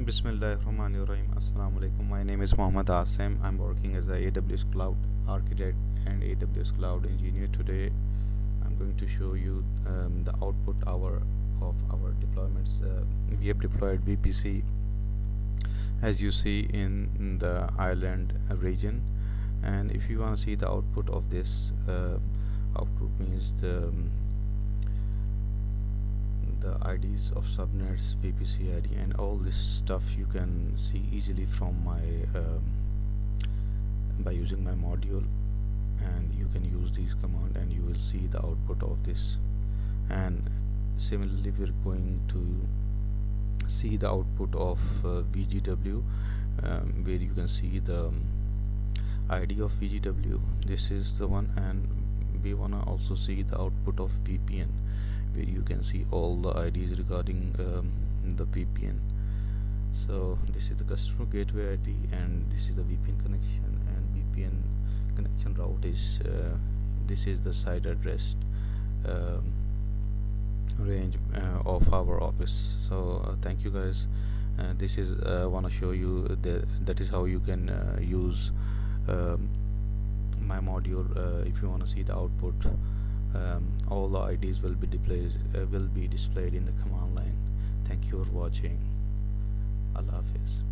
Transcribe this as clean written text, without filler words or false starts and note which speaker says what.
Speaker 1: Bismillahirrahmanirrahim. Assalamu alaikum. My name is Mohammad Asim. I'm working as a AWS Cloud Architect and AWS Cloud Engineer. Today, I'm going to show you the output hour of our deployments. We have deployed VPC, as you see in the Ireland region. And if you want to see the output of this, output means the IDs of subnets, VPC ID, and all this stuff you can see easily from my by using my module, and you can use these command and you will see the output of this. And similarly, we're going to see the output of VGW, where you can see the ID of VGW. This is the one, and we wanna also see the output of VPN, where you can see all the IDs regarding the VPN. So this is the customer gateway ID, and this is the VPN connection, and VPN connection route is this is the site address range of our office. So thank you guys. This is want to show you that is how you can use my module. If you want to see the output, all the IDs will be displayed in the command line. Thank you for watching. Allah Hafiz.